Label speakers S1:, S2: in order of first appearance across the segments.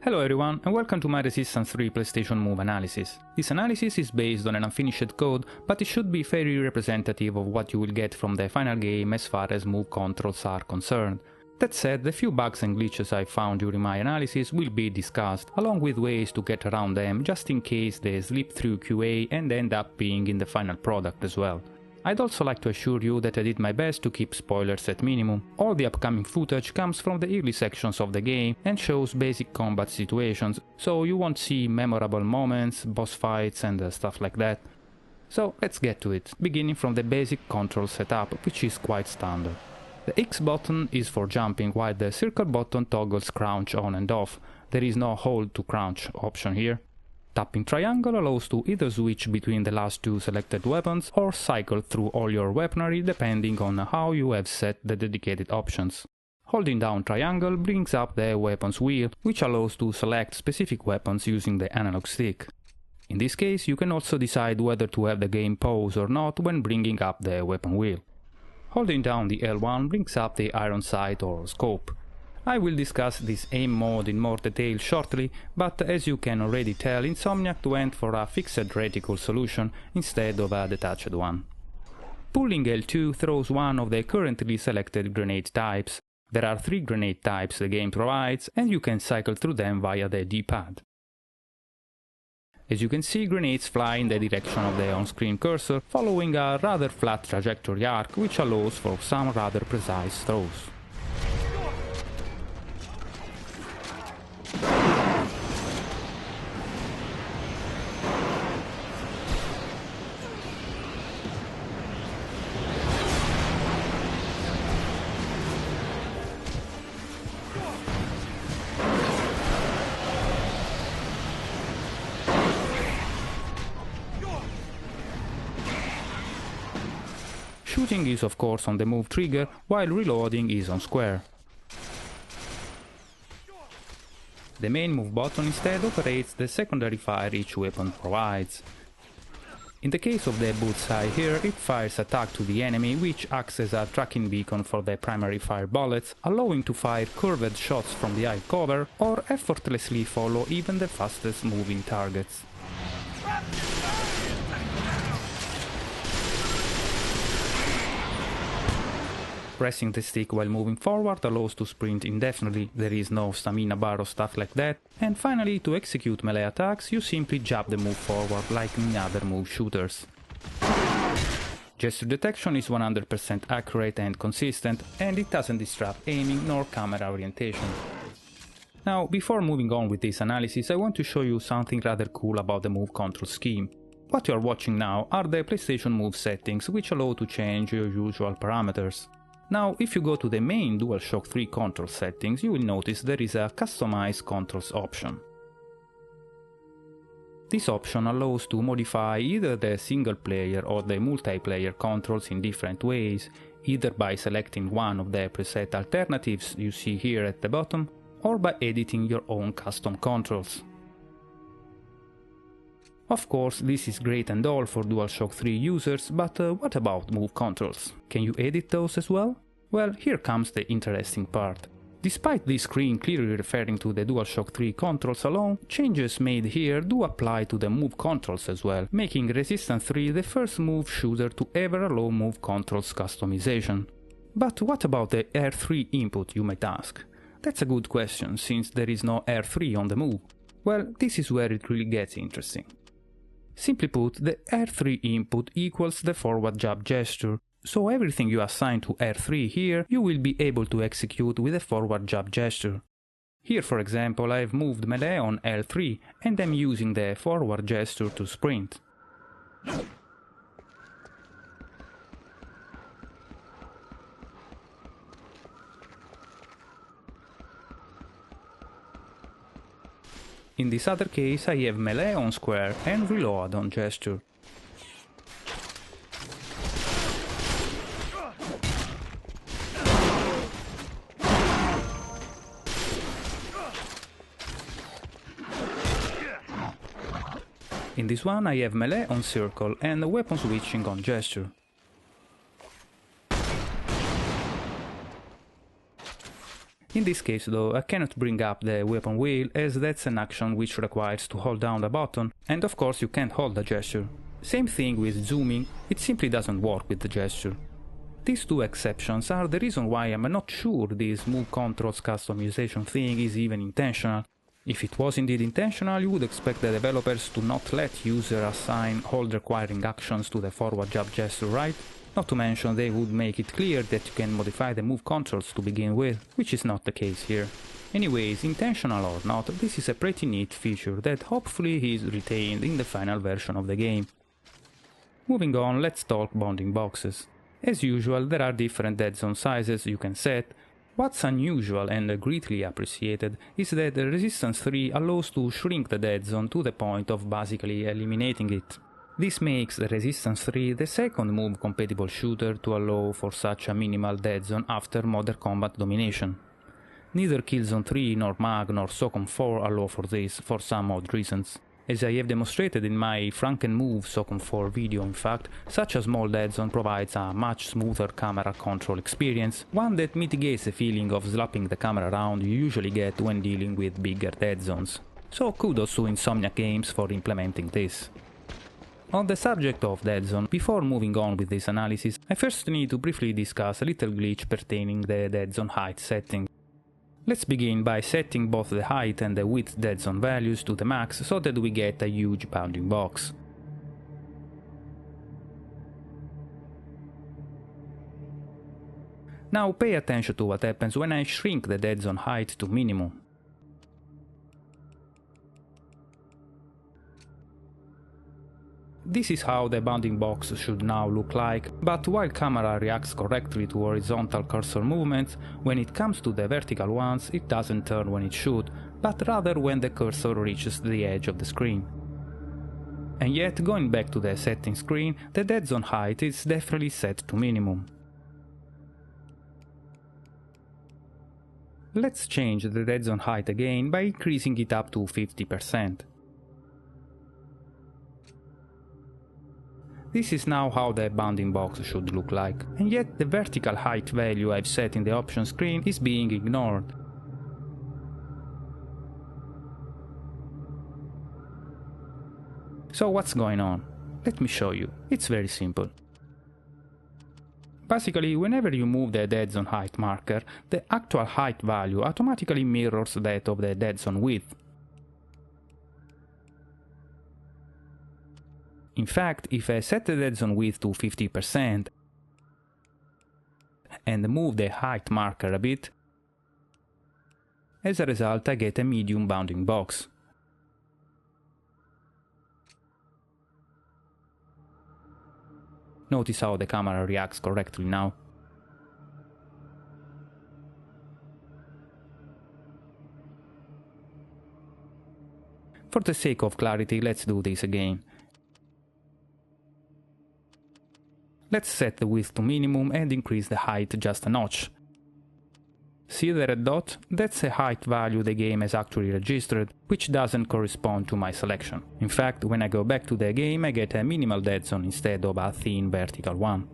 S1: Hello everyone and welcome to my Resistance 3 PlayStation Move analysis. This analysis is based on an unfinished code, but it should be fairly representative of what you will get from the final game as far as move controls are concerned. That said, the few bugs and glitches I found during my analysis will be discussed, along with ways to get around them just in case they slip through QA and end up being in the final product as well. I'd also like to assure you that I did my best to keep spoilers at minimum. All the upcoming footage comes from the early sections of the game and shows basic combat situations, so you won't see memorable moments, boss fights and stuff like that. So let's get to it, beginning from the basic control setup, which is quite standard. The X button is for jumping, while the circle button toggles crouch on and off. There is no hold to crouch option here. Tapping triangle allows to either switch between the last two selected weapons or cycle through all your weaponry depending on how you have set the dedicated options. Holding down triangle brings up the weapons wheel, which allows to select specific weapons using the analog stick. In this case, you can also decide whether to have the game pause or not when bringing up the weapon wheel. Holding down the L1 brings up the iron sight or scope. I will discuss this aim mode in more detail shortly, but as you can already tell, Insomniac went for a fixed reticle solution instead of a detached one. Pulling L2 throws one of the currently selected grenade types. There are 3 grenade types the game provides, and you can cycle through them via the D-pad. As you can see, grenades fly in the direction of the on-screen cursor, following a rather flat trajectory arc, which allows for some rather precise throws. Shooting is of course on the move trigger, while reloading is on square. The main move button instead operates the secondary fire each weapon provides. In the case of the bullseye here, it fires attack to the enemy, which acts as a tracking beacon for the primary fire bullets, allowing to fire curved shots from the eye cover or effortlessly follow even the fastest moving targets. Pressing the stick while moving forward allows to sprint indefinitely, there is no stamina bar or stuff like that, and finally to execute melee attacks you simply jab the move forward like in other move shooters. Gesture detection is 100% accurate and consistent, and it doesn't disrupt aiming nor camera orientation. Now, before moving on with this analysis, I want to show you something rather cool about the move control scheme. What you are watching now are the PlayStation Move settings, which allow to change your usual parameters. Now, if you go to the main DualShock 3 control settings, you will notice there is a Customize Controls option. This option allows to modify either the single player or the multiplayer controls in different ways, either by selecting one of the preset alternatives you see here at the bottom, or by editing your own custom controls. Of course, this is great and all for DualShock 3 users, but what about move controls? Can you edit those as well? Well, here comes the interesting part. Despite this screen clearly referring to the DualShock 3 controls alone, changes made here do apply to the move controls as well, making Resistance 3 the first move shooter to ever allow move controls customization. But what about the R3 input, you might ask? That's a good question, since there is no R3 on the move. Well, this is where it really gets interesting. Simply put, the R3 input equals the forward jab gesture, so everything you assign to R3 here you will be able to execute with a forward jab gesture. Here, for example, I've moved melee on L3 and I'm using the forward gesture to sprint. In this other case, I have melee on square and reload on gesture. In this one, I have melee on circle and weapon switching on gesture. In this case though, I cannot bring up the weapon wheel as that's an action which requires to hold down the button, and of course you can't hold the gesture. Same thing with zooming, it simply doesn't work with the gesture. These two exceptions are the reason why I'm not sure this move controls customization thing is even intentional. If it was indeed intentional, you would expect the developers to not let user assign hold requiring actions to the forward jump gesture, right? Not to mention they would make it clear that you can modify the move controls to begin with, which is not the case here. Anyways, intentional or not, this is a pretty neat feature that hopefully is retained in the final version of the game. Moving on, let's talk bounding boxes. As usual, there are different dead zone sizes you can set. What's unusual and greatly appreciated is that the Resistance 3 allows to shrink the dead zone to the point of basically eliminating it. This makes the Resistance 3 the second move-compatible shooter to allow for such a minimal dead zone after Modern Combat Domination. Neither Killzone 3 nor MAG nor SOCOM 4 allow for this for some odd reasons. As I have demonstrated in my Franken Move SOCOM 4 video, in fact, such a small dead zone provides a much smoother camera control experience, one that mitigates the feeling of slapping the camera around you usually get when dealing with bigger dead zones. So kudos to Insomniac Games for implementing this. On the subject of dead zone, before moving on with this analysis, I first need to briefly discuss a little glitch pertaining the Deadzone Height setting. Let's begin by setting both the height and the width dead zone values to the max so that we get a huge bounding box. Now pay attention to what happens when I shrink the dead zone height to minimum. This is how the bounding box should now look like, but while camera reacts correctly to horizontal cursor movements, when it comes to the vertical ones it doesn't turn when it should, but rather when the cursor reaches the edge of the screen. And yet, going back to the settings screen, the dead zone height is definitely set to minimum. Let's change the dead zone height again by increasing it up to 50%. This is now how the bounding box should look like, and yet the vertical height value I've set in the options screen is being ignored. So what's going on? Let me show you. It's very simple. Basically, whenever you move the dead zone height marker, the actual height value automatically mirrors that of the dead zone width. In fact, if I set the dead zone width to 50% and move the height marker a bit, as a result I get a medium bounding box. Notice how the camera reacts correctly now. For the sake of clarity, let's do this again. Let's set the width to minimum and increase the height just a notch. See the red dot? That's the height value the game has actually registered, which doesn't correspond to my selection. In fact, when I go back to the game I get a minimal dead zone instead of a thin vertical one.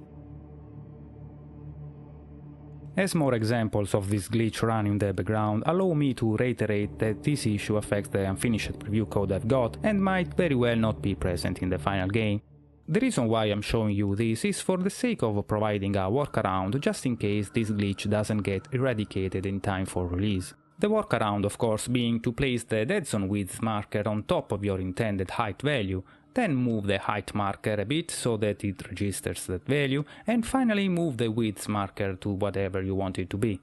S1: As more examples of this glitch run in the background, allow me to reiterate that this issue affects the unfinished preview code I've got and might very well not be present in the final game. The reason why I'm showing you this is for the sake of providing a workaround just in case this glitch doesn't get eradicated in time for release. The workaround of course being to place the dead zone width marker on top of your intended height value, then move the height marker a bit so that it registers that value, and finally move the width marker to whatever you want it to be.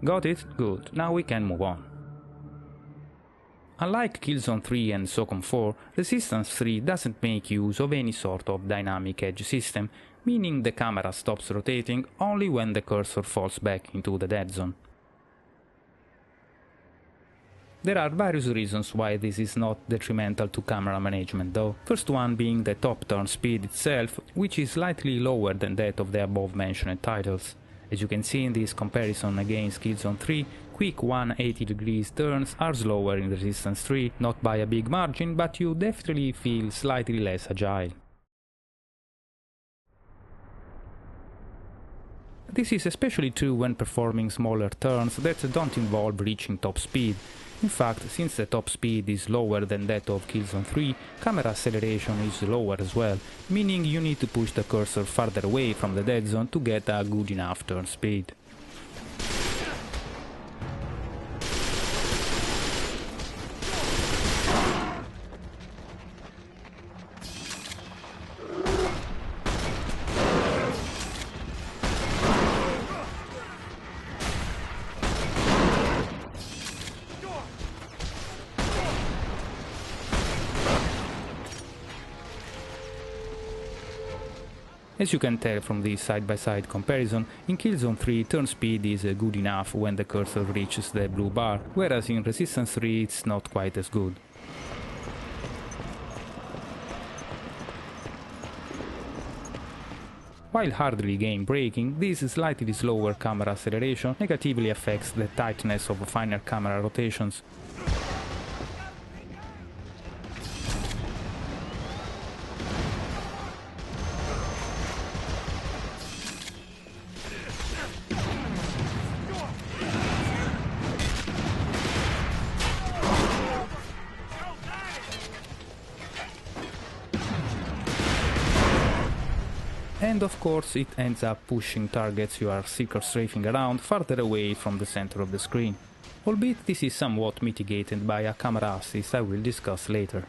S1: Got it? Good, now we can move on. Unlike Killzone 3 and SOCOM 4, Resistance 3 doesn't make use of any sort of dynamic edge system, meaning the camera stops rotating only when the cursor falls back into the dead zone. There are various reasons why this is not detrimental to camera management though, first one being the top turn speed itself, which is slightly lower than that of the above mentioned titles. As you can see in this comparison against Killzone 3, quick 180 degrees turns are slower in Resistance 3, not by a big margin, but you definitely feel slightly less agile. This is especially true when performing smaller turns that don't involve reaching top speed. In fact, since the top speed is lower than that of Killzone 3, camera acceleration is lower as well, meaning you need to push the cursor farther away from the dead zone to get a good enough turn speed. As you can tell from this side-by-side comparison, in Killzone 3 turn speed is good enough when the cursor reaches the blue bar, whereas in Resistance 3 it's not quite as good. While hardly game-breaking, this slightly slower camera acceleration negatively affects the tightness of finer camera rotations. And of course it ends up pushing targets you are circle-strafing around farther away from the center of the screen. Albeit this is somewhat mitigated by a camera assist I will discuss later.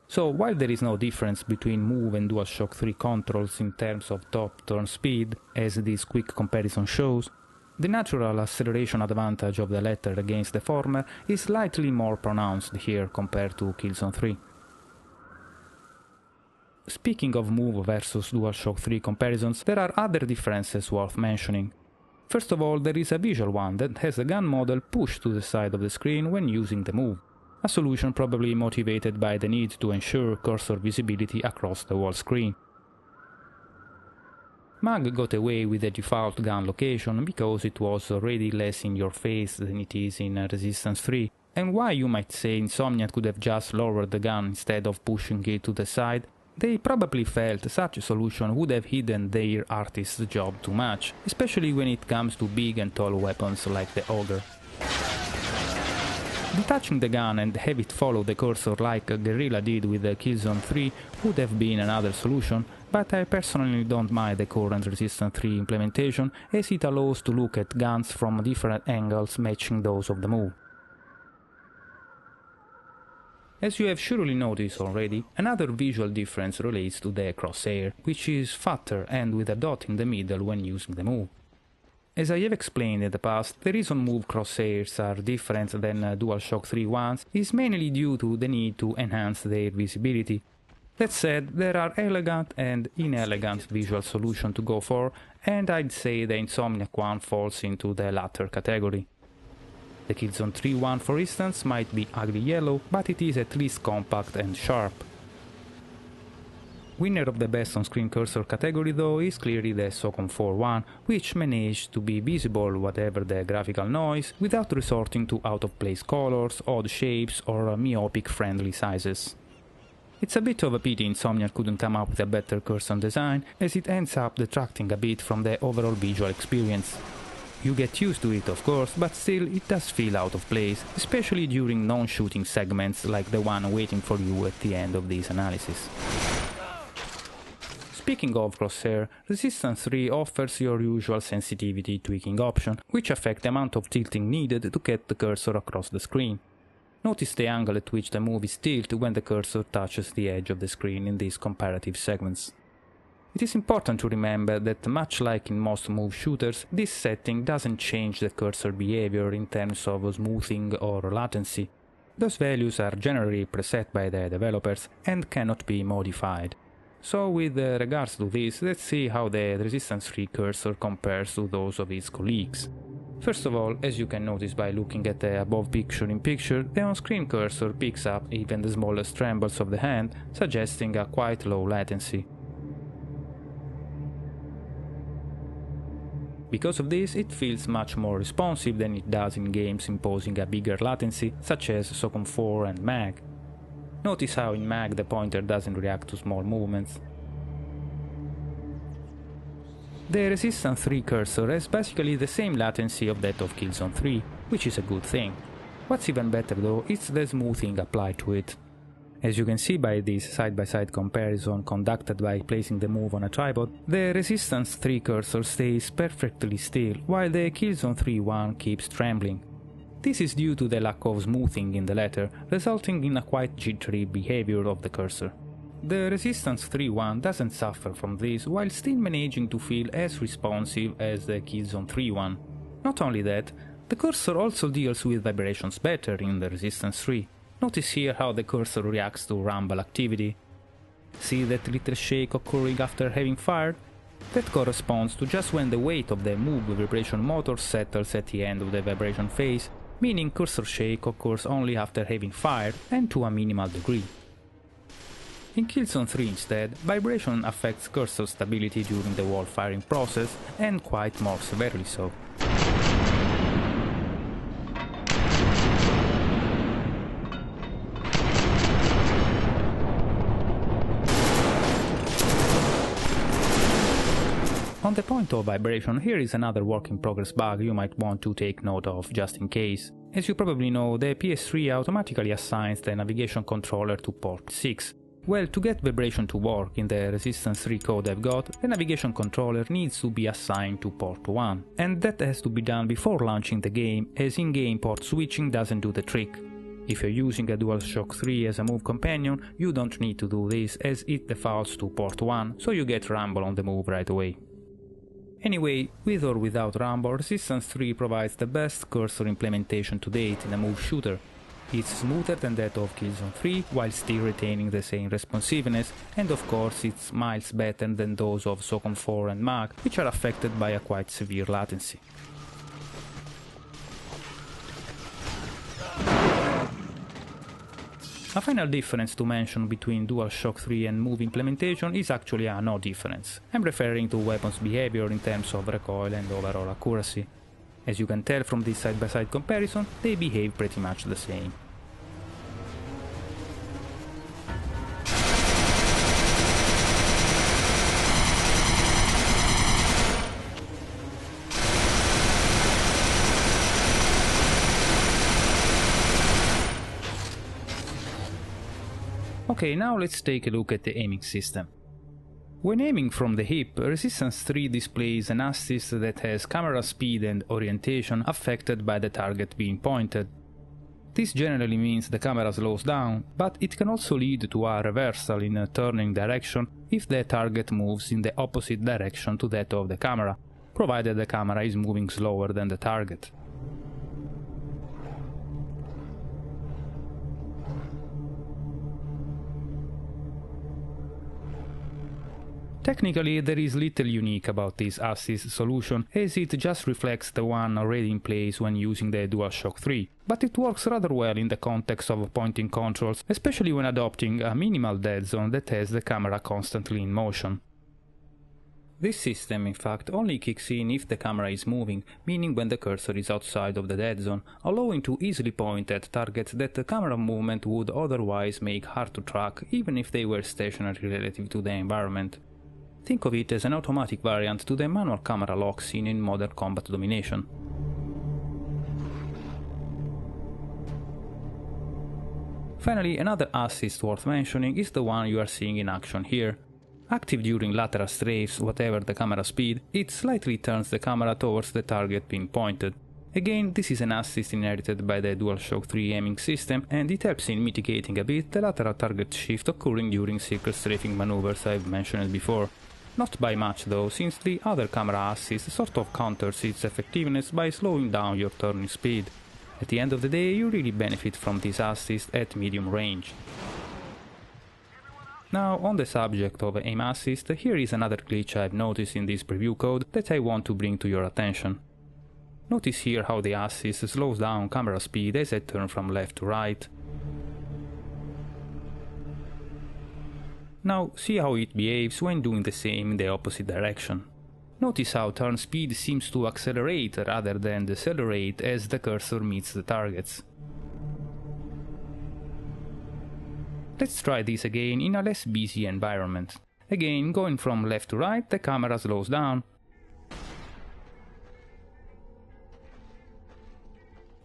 S1: So while there is no difference between Move and DualShock 3 controls in terms of top turn speed, as this quick comparison shows, the natural acceleration advantage of the latter against the former is slightly more pronounced here compared to Killzone 3. Speaking of Move versus DualShock 3 comparisons, there are other differences worth mentioning. First of all, there is a visual one that has the gun model pushed to the side of the screen when using the Move, a solution probably motivated by the need to ensure cursor visibility across the whole screen. Mag got away with the default gun location because it was already less in your face than it is in Resistance 3, and while you might say Insomniac could have just lowered the gun instead of pushing it to the side, they probably felt such a solution would have hidden their artist's job too much, especially when it comes to big and tall weapons like the Ogre. Detaching the gun and have it follow the cursor like Guerrilla did with the Killzone 3 would have been another solution, but I personally don't mind the current Resistance 3 implementation as it allows to look at guns from different angles matching those of the Move. As you have surely noticed already, another visual difference relates to the crosshair, which is fatter and with a dot in the middle when using the Move. As I have explained in the past, the reason Move crosshairs are different than DualShock 3 ones is mainly due to the need to enhance their visibility. That said, there are elegant and inelegant visual solutions to go for, and I'd say the Insomniac one falls into the latter category. The Killzone 3 one, for instance, might be ugly yellow, but it is at least compact and sharp. Winner of the best on-screen cursor category though is clearly the SOCOM 4 one, which managed to be visible whatever the graphical noise without resorting to out-of-place colors, odd shapes or myopic friendly sizes. It's a bit of a pity Insomniac couldn't come up with a better cursor design, as it ends up detracting a bit from the overall visual experience. You get used to it of course, but still it does feel out of place, especially during non-shooting segments like the one waiting for you at the end of this analysis. Speaking of crosshair, Resistance 3 offers your usual sensitivity tweaking option, which affects the amount of tilting needed to get the cursor across the screen. Notice the angle at which the Move is tilted when the cursor touches the edge of the screen in these comparative segments. It is important to remember that much like in most Move shooters, this setting doesn't change the cursor behavior in terms of smoothing or latency. Those values are generally preset by the developers and cannot be modified. So with regards to this, let's see how the Resistance 3 cursor compares to those of its colleagues. First of all, as you can notice by looking at the above picture-in-picture, the on-screen cursor picks up even the smallest trembles of the hand, suggesting a quite low latency. Because of this, it feels much more responsive than it does in games imposing a bigger latency, such as SOCOM 4 and MAG. Notice how in Mag the pointer doesn't react to small movements. The Resistance 3 cursor has basically the same latency of that of Killzone 3, which is a good thing. What's even better though is the smoothing applied to it. As you can see by this side-by-side comparison conducted by placing the move on a tripod, the Resistance 3 cursor stays perfectly still, while the Killzone 3 one keeps trembling. This is due to the lack of smoothing in the latter, resulting in a quite jittery behavior of the cursor. The Resistance 3 one doesn't suffer from this, while still managing to feel as responsive as the Killzone 3 one. Not only that, the cursor also deals with vibrations better in the Resistance 3. Notice here how the cursor reacts to rumble activity. See that little shake occurring after having fired? That corresponds to just when the weight of the move vibration motor settles at the end of the vibration phase, meaning cursor shake occurs only after having fired and to a minimal degree. In Killzone 3 instead, vibration affects cursor stability during the wall firing process, and quite more severely so. On the point of vibration, here is another work-in-progress bug you might want to take note of just in case. As you probably know, the PS3 automatically assigns the navigation controller to port 6. Well, to get vibration to work in the Resistance 3 code I've got, the navigation controller needs to be assigned to port 1, and that has to be done before launching the game, as in-game port switching doesn't do the trick. If you're using a DualShock 3 as a move companion, you don't need to do this, as it defaults to port 1, so you get rumble on the move right away. Anyway, with or without rumble, Resistance 3 provides the best cursor implementation to date in a move shooter. It's smoother than that of Killzone 3, while still retaining the same responsiveness, and of course it's miles better than those of SOCOM 4 and Mag, which are affected by a quite severe latency. A final difference to mention between DualShock 3 and Move implementation is actually a no difference. I'm referring to weapons behavior in terms of recoil and overall accuracy. As you can tell from this side-by-side comparison, they behave pretty much the same. Okay, now let's take a look at the aiming system. When aiming from the hip, Resistance 3 displays an assist that has camera speed and orientation affected by the target being pointed. This generally means the camera slows down, but it can also lead to a reversal in a turning direction if the target moves in the opposite direction to that of the camera, provided the camera is moving slower than the target. Technically, there is little unique about this assist solution, as it just reflects the one already in place when using the DualShock 3, but it works rather well in the context of pointing controls, especially when adopting a minimal dead zone that has the camera constantly in motion. This system, in fact, only kicks in if the camera is moving, meaning when the cursor is outside of the dead zone, allowing to easily point at targets that the camera movement would otherwise make hard to track, even if they were stationary relative to the environment. Think of it as an automatic variant to the manual camera lock seen in modern combat domination. Finally, another assist worth mentioning is the one you are seeing in action here. Active during lateral strafes, whatever the camera speed, it slightly turns the camera towards the target being pointed. Again, this is an assist inherited by the DualShock 3 aiming system, and it helps in mitigating a bit the lateral target shift occurring during circle strafing maneuvers I've mentioned before. Not by much though, since the other camera assist sort of counters its effectiveness by slowing down your turning speed. At the end of the day, you really benefit from this assist at medium range. Now, on the subject of aim assist, here is another glitch I've noticed in this preview code that I want to bring to your attention. Notice here how the assist slows down camera speed as I turn from left to right. Now, see how it behaves when doing the same in the opposite direction. Notice how turn speed seems to accelerate rather than decelerate as the cursor meets the targets. Let's try this again in a less busy environment. Again, going from left to right, the camera slows down.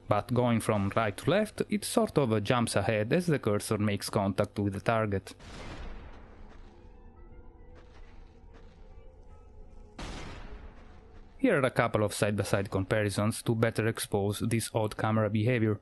S1: But going from right to left, it sort of jumps ahead as the cursor makes contact with the target. Here are a couple of side-by-side comparisons to better expose this odd camera behavior.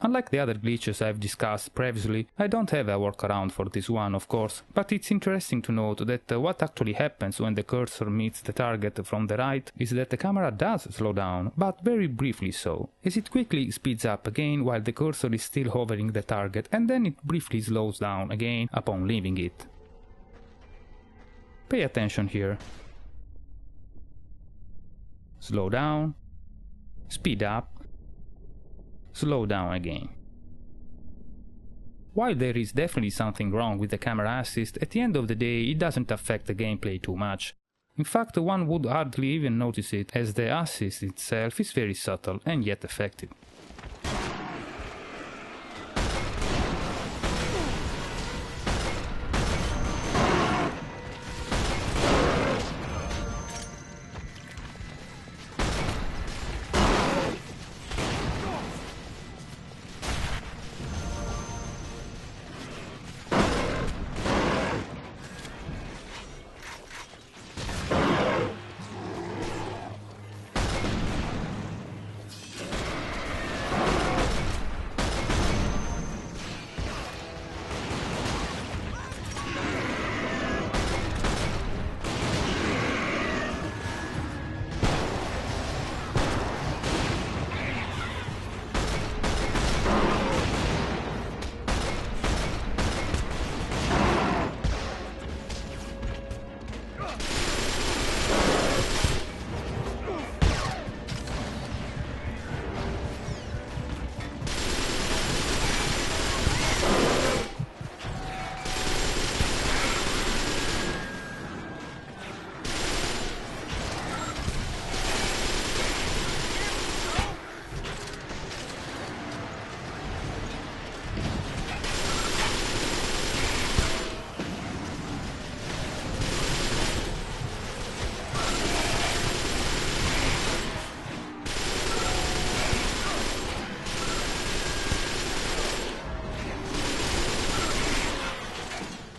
S1: Unlike the other glitches I've discussed previously, I don't have a workaround for this one, of course, but it's interesting to note that what actually happens when the cursor meets the target from the right is that the camera does slow down, but very briefly so, as it quickly speeds up again while the cursor is still hovering the target, and then it briefly slows down again upon leaving it. Pay attention here. Slow down, speed up, slow down again. While there is definitely something wrong with the camera assist, at the end of the day it doesn't affect the gameplay too much. In fact, one would hardly even notice it, as the assist itself is very subtle and yet effective.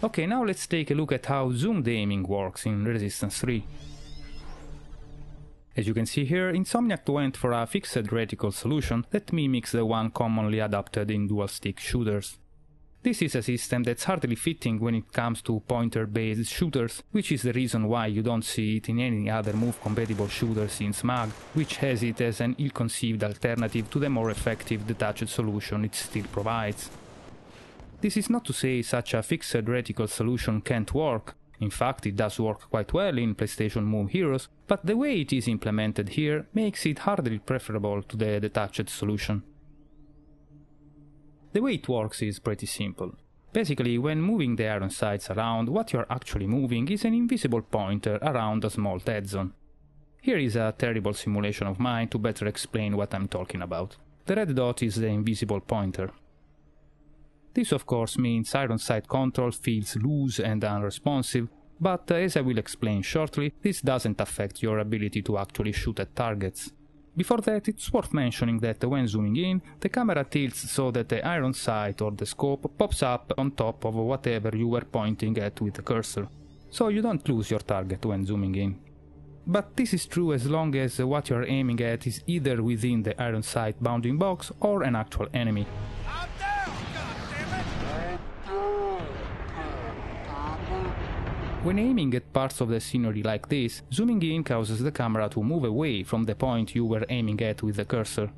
S1: Okay, now let's take a look at how zoomed aiming works in Resistance 3. As you can see here, Insomniac went for a fixed reticle solution that mimics the one commonly adopted in dual-stick shooters. This is a system that's hardly fitting when it comes to pointer-based shooters, which is the reason why you don't see it in any other move-compatible shooter since MAG, which has it as an ill-conceived alternative to the more effective detached solution it still provides. This is not to say such a fixed reticle solution can't work. In fact, it does work quite well in PlayStation Move Heroes, but the way it is implemented here makes it hardly preferable to the detached solution. The way it works is pretty simple. Basically, when moving the iron sights around, what you're actually moving is an invisible pointer around a small dead zone. Here is a terrible simulation of mine to better explain what I'm talking about. The red dot is the invisible pointer. This of course means iron sight control feels loose and unresponsive, but as I will explain shortly, this doesn't affect your ability to actually shoot at targets. Before that, it's worth mentioning that when zooming in, the camera tilts so that the iron sight or the scope pops up on top of whatever you were pointing at with the cursor, so you don't lose your target when zooming in. But this is true as long as what you're aiming at is either within the iron sight bounding box or an actual enemy. When aiming at parts of the scenery like this, zooming in causes the camera to move away from the point you were aiming at with the cursor.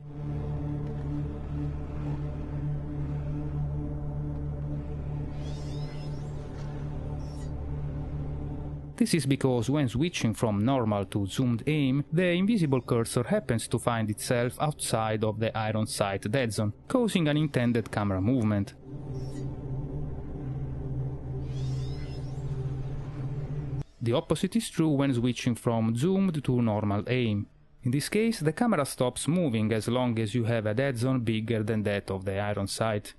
S1: This is because when switching from normal to zoomed aim, the invisible cursor happens to find itself outside of the iron sight dead zone, causing unintended camera movement. The opposite is true when switching from zoomed to normal aim. In this case, the camera stops moving as long as you have a dead zone bigger than that of the iron sight.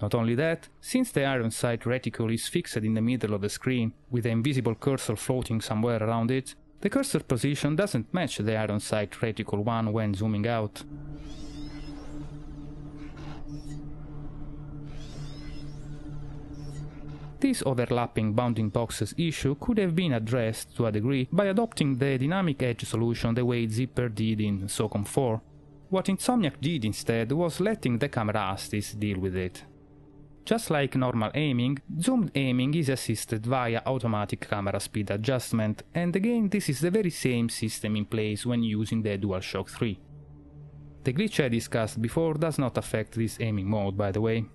S1: Not only that, since the iron sight reticle is fixed in the middle of the screen, with the invisible cursor floating somewhere around it, the cursor position doesn't match the iron sight reticle one when zooming out. This overlapping bounding boxes issue could have been addressed to a degree by adopting the dynamic edge solution the way Zipper did in SOCOM 4. What Insomniac did instead was letting the camera assist deal with it. Just like normal aiming, zoomed aiming is assisted via automatic camera speed adjustment, and again this is the very same system in place when using the DualShock 3. The glitch I discussed before does not affect this aiming mode, by the way.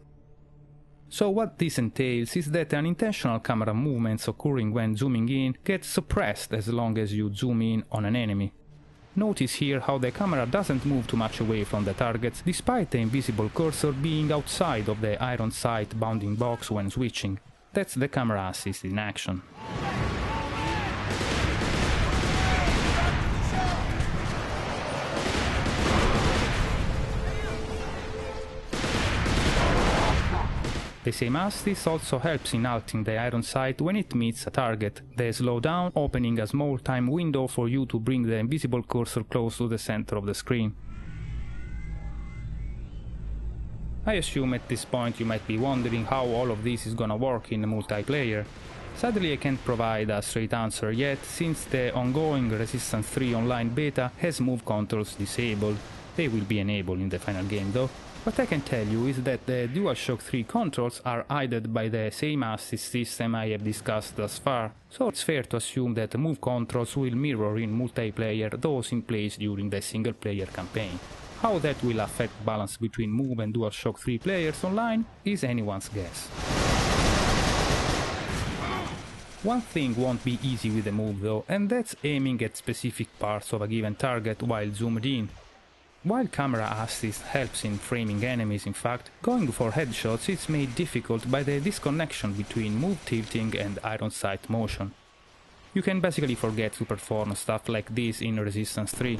S1: So what this entails is that unintentional camera movements occurring when zooming in get suppressed as long as you zoom in on an enemy. Notice here how the camera doesn't move too much away from the targets, despite the invisible cursor being outside of the iron sight bounding box when switching. That's the camera assist in action. The same assist also helps in halting the iron sight when it meets a target, the slowdown opening a small time window for you to bring the invisible cursor close to the center of the screen. I assume at this point you might be wondering how all of this is gonna work in multiplayer. Sadly I can't provide a straight answer yet, since the ongoing Resistance 3 online beta has move controls disabled. They will be enabled in the final game though. What I can tell you is that the DualShock 3 controls are aided by the same assist system I have discussed thus far, so it's fair to assume that the move controls will mirror in multiplayer those in place during the single player campaign. How that will affect balance between Move and DualShock 3 players online is anyone's guess. One thing won't be easy with the Move though, and that's aiming at specific parts of a given target while zoomed in. While camera assist helps in framing enemies, in fact, going for headshots is made difficult by the disconnection between move tilting and iron sight motion. You can basically forget to perform stuff like this in Resistance 3.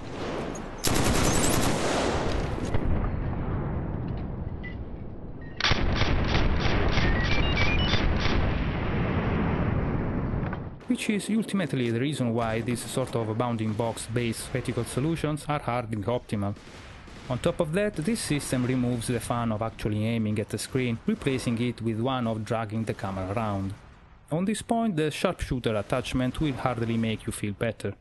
S1: Which is ultimately the reason why these sort of bounding box based reticle solutions are hardly optimal. On top of that, this system removes the fun of actually aiming at the screen, replacing it with one of dragging the camera around. On this point, the sharpshooter attachment will hardly make you feel better.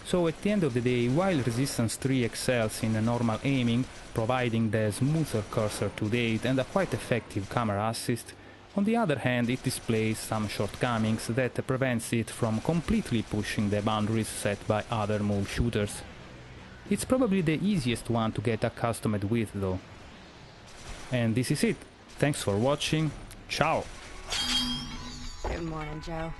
S1: So at the end of the day, while Resistance 3 excels in normal aiming, providing the smoother cursor to date and a quite effective camera assist, on the other hand it displays some shortcomings that prevents it from completely pushing the boundaries set by other move shooters. It's probably the easiest one to get accustomed with though. And this is it. Thanks for watching. Ciao!
S2: Good morning, Joe.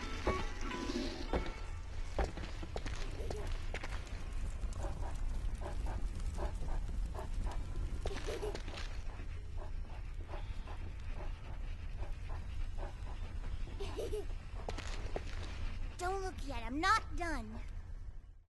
S3: Don't look yet, I'm not done.